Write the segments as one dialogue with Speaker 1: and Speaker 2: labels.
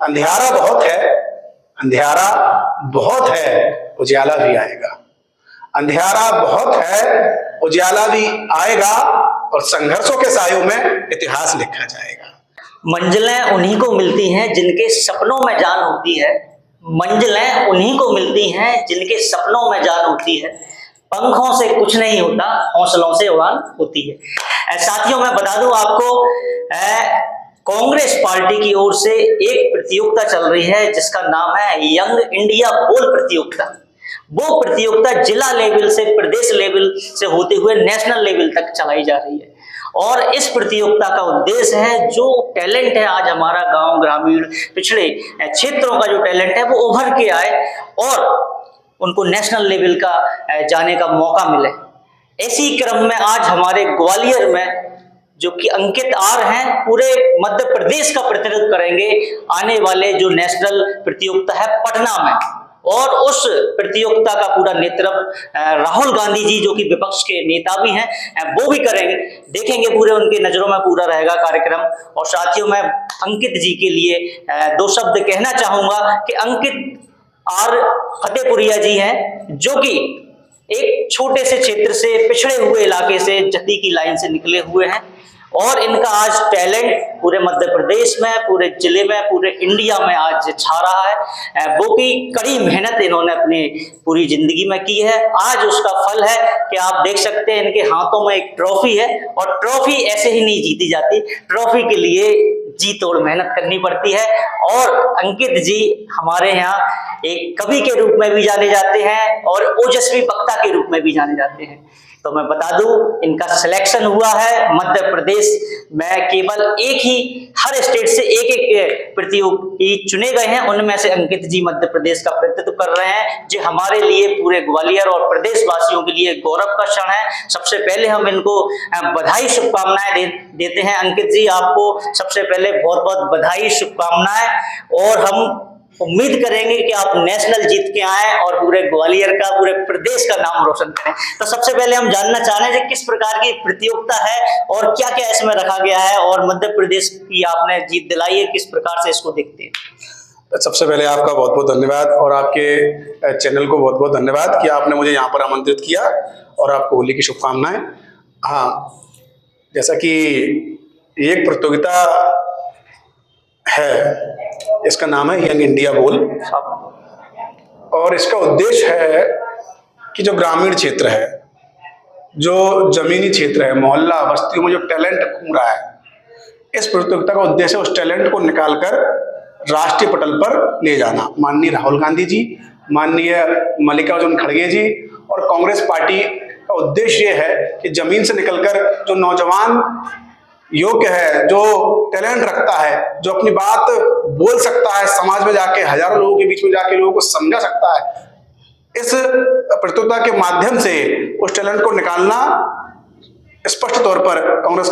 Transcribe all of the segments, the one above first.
Speaker 1: अंधियारा बहुत है, अंधियारा बहुत है, उजाला भी आएगा। अंधियारा बहुत है, उजाला भी आएगा, और संघर्षों के सायों में इतिहास लिखा जाएगा।
Speaker 2: मंजिलें उन्हीं को मिलती हैं जिनके सपनों में जान होती है। मंजिलें उन्हीं को मिलती हैं जिनके सपनों में जान होती है। पंखों से कुछ नहीं होता, हौसलों से उड़ान होती है। साथियों, मैं बता दूं आपको, कांग्रेस पार्टी की ओर से एक प्रतियोगिता चल रही है जिसका नाम है यंग इंडिया बोल प्रतियोगिता। वो प्रतियोगिता जिला लेवल से प्रदेश लेवल से होते हुए नेशनल लेवल तक चलाई जा रही है। और इस प्रतियोगिता का उद्देश्य है, जो टैलेंट है आज हमारा गांव, ग्रामीण, पिछड़े क्षेत्रों का जो टैलेंट है वो उभर के आए और उनको नेशनल लेवल का जाने का मौका मिले। इसी क्रम में आज हमारे ग्वालियर में जो कि अंकित आर हैं, पूरे मध्य प्रदेश का प्रतिनिधित्व करेंगे आने वाले जो नेशनल प्रतियोगिता है पटना में। और उस प्रतियोगिता का पूरा नेतृत्व राहुल गांधी जी, जो कि विपक्ष के नेता भी हैं, वो भी करेंगे। देखेंगे, पूरे उनके नजरों में पूरा रहेगा कार्यक्रम। और साथियों, मैं अंकित जी के लिए दो शब्द कहना चाहूंगा कि अंकित आर फतेहपुरिया जी हैं, जो कि एक छोटे से क्षेत्र से, पिछड़े हुए इलाके से, जती की लाइन से निकले हुए हैं। और इनका आज टैलेंट पूरे मध्य प्रदेश में, पूरे जिले में, पूरे इंडिया में आज छा रहा है। वो की कड़ी मेहनत इन्होंने अपनी पूरी जिंदगी में की है। आज उसका फल है कि आप देख सकते हैं इनके हाथों में एक ट्रॉफी है। और ट्रॉफी ऐसे ही नहीं जीती जाती, ट्रॉफी के लिए जी तोड़ मेहनत करनी पड़ती है। और अंकित जी हमारे यहाँ एक कवि के रूप में भी जाने जाते हैं और ओजस्वी वक्ता के रूप में भी जाने जाते हैं। तो मैं बता दूं, इनका सिलेक्शन हुआ है मध्य प्रदेश में। केवल एक ही, हर स्टेट से एक एक प्रतियोगी चुने गए हैं, उनमें से अंकित जी मध्य प्रदेश का प्रतिनिधित्व कर रहे हैं, जो हमारे लिए, पूरे ग्वालियर और प्रदेश वासियों के लिए गौरव का क्षण है। सबसे पहले हम इनको बधाई, शुभकामनाएं देते हैं। अंकित जी, आपको सबसे पहले बहुत बहुत बधाई, शुभकामनाएं। और हम उम्मीद करेंगे कि आप नेशनल जीत के आए और पूरे ग्वालियर का, पूरे प्रदेश का नाम रोशन करें। तो सबसे पहले हम जानना चाह रहे हैं किस प्रकार की प्रतियोगिता है और क्या क्या इसमें रखा गया है, और मध्य प्रदेश की आपने जीत दिलाई है, किस प्रकार से इसको देखते हैं?
Speaker 1: सबसे पहले आपका बहुत बहुत धन्यवाद, और आपके चैनल को बहुत बहुत धन्यवाद कि आपने मुझे यहाँ पर आमंत्रित किया, और आपको होली की शुभकामनाएं। हाँ, जैसा कि एक प्रतियोगिता है, इसका नाम है यंग इंडिया बोल, और इसका उद्देश्य है कि जो ग्रामीण क्षेत्र है, जो जमीनी क्षेत्र है, मोहल्ला बस्तियों में जो टैलेंट घूम रहा है, इस प्रतियोगिता का उद्देश्य उस टैलेंट को निकालकर राष्ट्रीय पटल पर ले जाना। माननीय राहुल गांधी जी, माननीय मल्लिकार्जुन खड़गे जी और कांग्रेस पार्टी का उद्देश्य ये है कि जमीन से निकलकर जो नौजवान योग्य है, जो टैलेंट रखता है, जो अपनी बात बोल सकता है, समाज में जाके हजारों लोगों के बीच में जाके लोगों को समझा सकता है, इस प्रतियोगिता के माध्यम से उस टैलेंट को निकालना स्पष्ट तौर पर कांग्रेस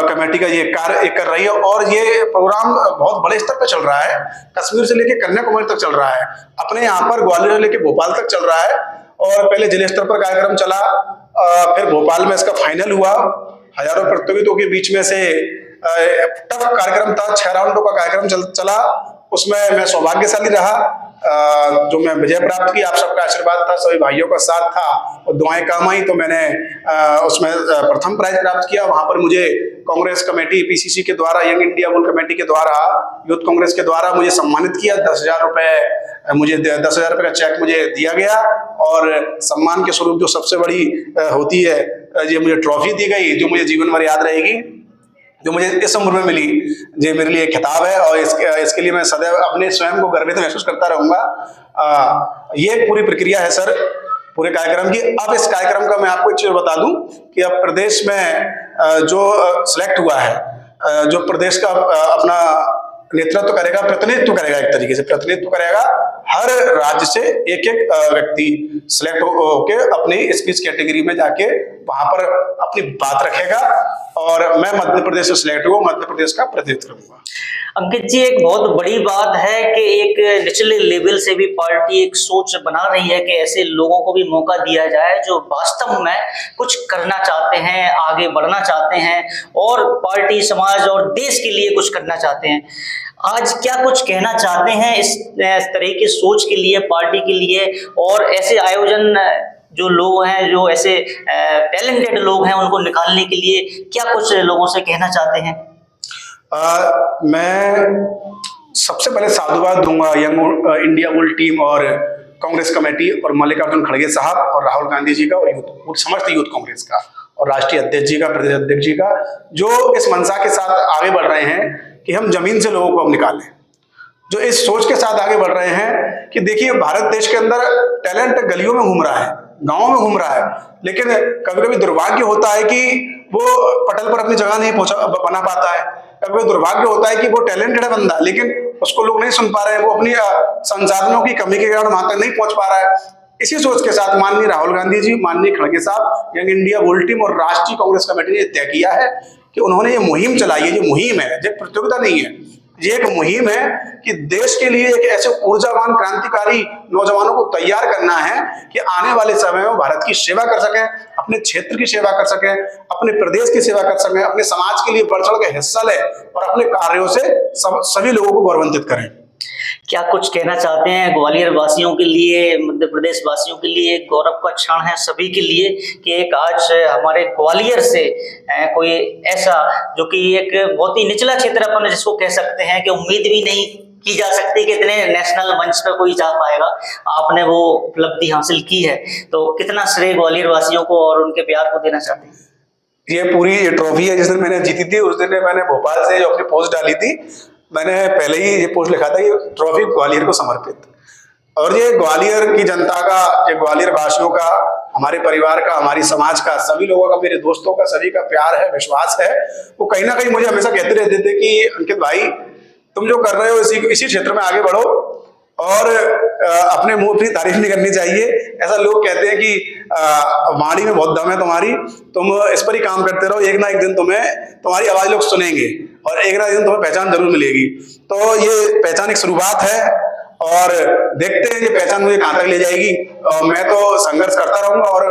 Speaker 1: कमेटी का ये कार्य कर रही है। और ये प्रोग्राम बहुत बड़े स्तर पर चल रहा है, कश्मीर से लेकर कन्याकुमारी तक चल रहा है, अपने यहाँ पर ग्वालियर से लेकर भोपाल तक चल रहा है। और पहले जिले स्तर पर कार्यक्रम चला, फिर भोपाल में इसका फाइनल हुआ। हजारों प्रतियोगियों के बीच में से टफ कार्यक्रम था, 6 राउंडों का कार्यक्रम चला, उसमें मैं सौभाग्यशाली रहा, जो मैं विजय प्राप्त की। आप सबका आशीर्वाद था, सभी भाइयों का साथ था और दुआएं काम आई, तो मैंने उसमें प्रथम प्राइज प्राप्त किया। वहां पर मुझे कांग्रेस कमेटी, पीसीसी के द्वारा, यंग इंडिया बोल कमेटी के द्वारा, यूथ कांग्रेस के द्वारा मुझे सम्मानित किया। 10,000 रुपए, मुझे 10,000 रुपए का चेक मुझे दिया गया, और सम्मान के स्वरूप जो सबसे बड़ी होती है, ये मुझे ट्रॉफी दी गई, जो मुझे जीवन भर याद रहेगी, जो मुझे इस उम्र में मिली। ये मेरे लिए खिताब है, और इसके लिए मैं सदैव अपने स्वयं को गर्वित महसूस करता रहूंगा। ये पूरी प्रक्रिया है सर, पूरे कार्यक्रम की। अब इस कार्यक्रम का मैं आपको एक चीज बता दूं कि अब प्रदेश में जो सिलेक्ट हुआ है, जो प्रदेश का अपना नेतृत्व करेगा, प्रतिनिधित्व करेगा, एक तरीके से प्रतिनिधित्व करेगा, हर राज्य से एक एक व्यक्ति सिलेक्ट होके अपनी स्पीच कैटेगरी में जाके वहां पर अपनी बात रखेगा। और मैं मध्य प्रदेश से सिलेक्ट हुआ, मध्य प्रदेश का प्रतिनिधित्व करूंगा।
Speaker 2: अंकित जी, एक बहुत बड़ी बात है कि एक निचले लेवल से भी पार्टी एक सोच बना रही है कि ऐसे लोगों को भी मौका दिया जाए जो वास्तव में कुछ करना चाहते हैं, आगे बढ़ना चाहते हैं और पार्टी, समाज और देश के लिए कुछ करना चाहते हैं। आज क्या कुछ कहना चाहते हैं इस तरह की सोच के लिए, पार्टी के लिए, और ऐसे आयोजन जो लोग हैं, जो ऐसे टैलेंटेड लोग हैं, उनको निकालने के लिए क्या कुछ लोगों से कहना चाहते हैं?
Speaker 1: मैं सबसे पहले साधुवाद दूंगा यंग इंडिया वुल टीम और कांग्रेस कमेटी और मल्लिकार्जुन खड़गे साहब और राहुल गांधी जी का और समस्त यूथ कांग्रेस का और राष्ट्रीय अध्यक्ष जी का, प्रदेश अध्यक्ष जी का, जो इस मंशा के साथ आगे बढ़ रहे हैं कि हम जमीन से लोगों को अब निकालें, जो इस सोच के साथ आगे बढ़ रहे हैं कि देखिए भारत देश के अंदर टैलेंट गलियों में घूम रहा है, गांवों में घूम रहा है, लेकिन कभी कभी दुर्भाग्य होता है कि वो पटल पर अपनी जगह नहीं बना पाता है। कभी कभी दुर्भाग्य होता है कि वो टैलेंटेड है बंदा, लेकिन उसको लोग नहीं सुन पा रहे हैं, वो अपनी संसाधनों की कमी के कारण वहां तक नहीं पहुंच पा रहा है। इसी सोच के साथ माननीय राहुल गांधी जी, माननीय खड़गे साहब, यंग इंडिया वुल टीम और राष्ट्रीय कांग्रेस कमेटी ने तय किया है कि उन्होंने ये मुहिम चलाई है। ये मुहिम है, ये प्रतियोगिता नहीं है, ये एक मुहिम है कि देश के लिए एक ऐसे ऊर्जावान क्रांतिकारी नौजवानों को तैयार करना है कि आने वाले समय में भारत की सेवा कर सकें, अपने क्षेत्र की सेवा कर सकें, अपने प्रदेश की सेवा कर सकें, अपने समाज के लिए बढ़ चढ़ के हिस्सा लें और अपने कार्यों से सभी लोगों को गौरवान्वित करें।
Speaker 2: क्या कुछ कहना चाहते हैं ग्वालियर वासियों के लिए, मध्य प्रदेश वासियों के लिए? एक गौरव का क्षण है सभी के लिए कि एक आज हमारे ग्वालियर से कोई ऐसा जो कि एक बहुत ही निचला क्षेत्र अपन जिसको कह सकते हैं कि उम्मीद भी नहीं की जा सकती कि इतने नेशनल मंच पर कोई जा पाएगा, आपने वो उपलब्धि हासिल की है, तो कितना श्रेय ग्वालियर वासियों को और उनके प्यार को देना चाहते हैं?
Speaker 1: ये ट्रॉफी है जिस दिन मैंने जीती थी, उस दिन मैंने भोपाल से जो अपनी पोस्ट डाली थी, मैंने पहले ही ये पोस्ट लिखा था, ये ट्रॉफी ग्वालियर को समर्पित। और ये ग्वालियर की जनता का, ये ग्वालियर वासियों का, हमारे परिवार का, हमारी समाज का, सभी लोगों का, मेरे दोस्तों का, सभी का प्यार है, विश्वास है। वो कहीं ना कहीं मुझे हमेशा कहते रहते थे कि अंकित भाई तुम जो कर रहे हो इसी क्षेत्र में आगे बढ़ो और अपने मुंह अपनी तारीफ नहीं करनी चाहिए। ऐसा लोग कहते हैं कि वाणी में बहुत दम है तुम्हारी, तुम इस पर ही काम करते रहो, एक ना एक दिन तुम्हारी आवाज लोग सुनेंगे और एक ना एक दिन तुम्हें पहचान जरूर मिलेगी। तो ये पहचान एक शुरुआत है और देखते हैं ये पहचान मुझे कहाँ तक ले जाएगी। मैं तो संघर्ष करता रहूंगा और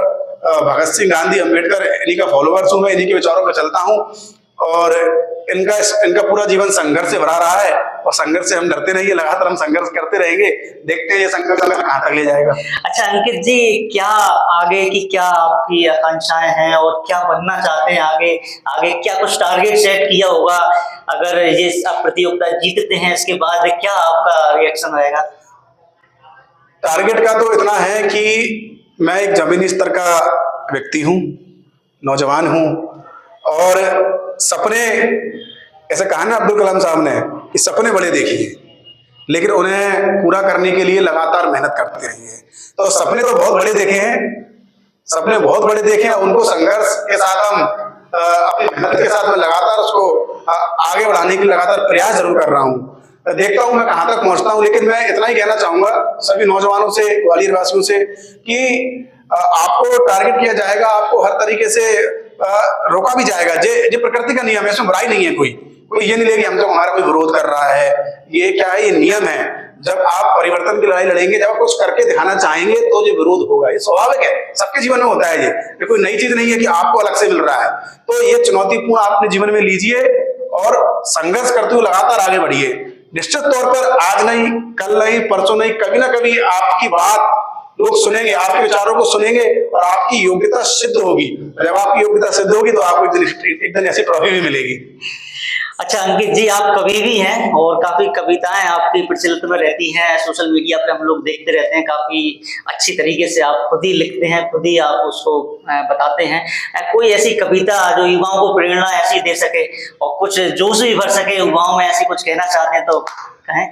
Speaker 1: भगत सिंह, गांधी, अम्बेडकर, इन्हीं का फॉलोअर्स हूं मैं, इन्हीं के विचारों पर चलता हूं और इनका पूरा जीवन संघर्ष से भरा रहा है और संघर्ष से हम डरते नहीं है, लगातार हम संघर्ष करते रहेंगे। देखते हैं ये संघर्ष हमें कहाँ तक ले जाएगा।
Speaker 2: अच्छा अंकित जी, क्या आगे की क्या आपकी आकांक्षाएं हैं और क्या बनना चाहते हैं आगे क्या कुछ टारगेट सेट किया होगा? अगर ये आप प्रतियोगिता जीतते हैं इसके बाद क्या आपका रिएक्शन रहेगा?
Speaker 1: टारगेट का तो इतना है कि मैं एक जमीनी स्तर का व्यक्ति हूँ, नौजवान हूँ और सपने, ऐसे कहा ना अब्दुल कलाम साहब ने कि सपने बड़े देखिए लेकिन उन्हें पूरा करने के लिए लगातार मेहनत करते रहिए। तो सपने तो बहुत बड़े देखे हैं, सपने बहुत बड़े देखे हैं, उनको संघर्ष के साथ हम अपनी मेहनत के साथ में लगातार उसको आगे बढ़ाने के लिए लगातार प्रयास जरूर कर रहा हूँ। देखता हूँ मैं कहाँ तक पहुँचता हूँ, लेकिन मैं इतना ही कहना चाहूंगा सभी नौजवानों से, ग्वालियर वासियों से कि आपको टारगेट किया जाएगा, आपको हर तरीके से रोका भी जाएगा। ये प्रकृति का नियम है, इसमें बुराई नहीं है। कोई ये नहीं लेगी हम तो हमारा कोई विरोध कर रहा है, ये क्या है, ये नियम है। जब आप परिवर्तन की लड़ाई लड़ेंगे, जब आप कुछ करके दिखाना चाहेंगे तो ये विरोध होगा, ये स्वाभाविक है, सबके जीवन में होता है। ये कोई नई चीज नहीं है कि आपको अलग से मिल रहा है। तो ये चुनौतीपूर्ण आप अपने जीवन में लीजिए और संघर्ष करते हुए लगातार आगे बढ़िए। निश्चित तौर पर आज नहीं, कल नहीं, परसों नहीं, कभी ना कभी आपकी बात लोग सुनेंगे, आपके विचारों को सुनेंगे और आपकी योग्यता सिद्ध होगी। जब आपकी योग्यता सिद्ध होगी तो आपको एक दिन ऐसी ट्रॉफी भी मिलेगी।
Speaker 2: अच्छा अंकित जी, आप कवि भी हैं और काफी कविताएं आपकी प्रचलित में रहती हैं, सोशल मीडिया पे हम लोग देखते रहते हैं, काफी अच्छी तरीके से आप खुद ही लिखते हैं, खुद ही आप उसको बताते हैं। कोई ऐसी कविता जो युवाओं को प्रेरणा ऐसी दे सके और कुछ जोश भी भर सके युवाओं में, ऐसी कुछ कहना चाहते हैं तो कहें।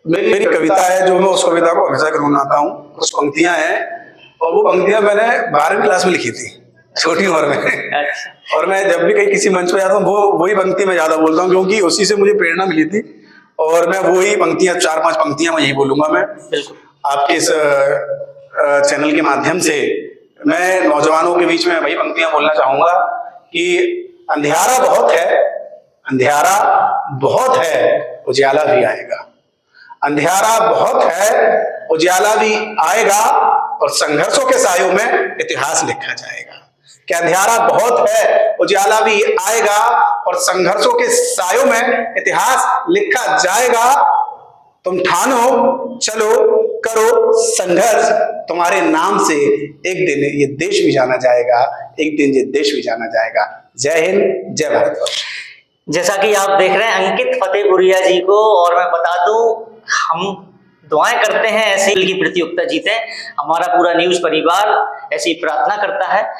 Speaker 1: मेरी कविता है जो मैं उस कविता को हमेशा गुनगुनाता हूँ। कुछ पंक्तियां हैं और वो पंक्तियां मैंने 12वीं क्लास में लिखी थी, छोटी उम्र में। और मैं जब भी कहीं किसी मंच पे जाता हूँ वही पंक्ति मैं ज्यादा बोलता हूँ, क्योंकि उसी से मुझे प्रेरणा मिली थी। और मैं वही पंक्तियां, 4-5 पंक्तियां मैं यही बोलूंगा। मैं आपके इस चैनल के माध्यम से मैं नौजवानों के बीच में वही पंक्तियां बोलना चाहूंगा कि अंधियारा बहुत है, अंधियारा बहुत है, उजाला भी आएगा। अंधियारा बहुत है, उजाला भी आएगा, और संघर्षों के सायों में इतिहास लिखा जाएगा। कि अंधियारा बहुत है, उजाला भी आएगा, और संघर्षों के सायों में इतिहास लिखा जाएगा। तुम ठानो, चलो, करो संघर्ष, तुम्हारे नाम से एक दिन ये देश भी जाना जाएगा, एक दिन ये देश भी जाना जाएगा। जय हिंद, जय भारत।
Speaker 2: जैसा कि आप देख रहे हैं अंकित फतेहपुरिया जी को, और मैं बता दूं हम दुआएं करते हैं ऐसी की प्रतियोगिता जीते। हमारा पूरा न्यूज परिवार ऐसी प्रार्थना करता है।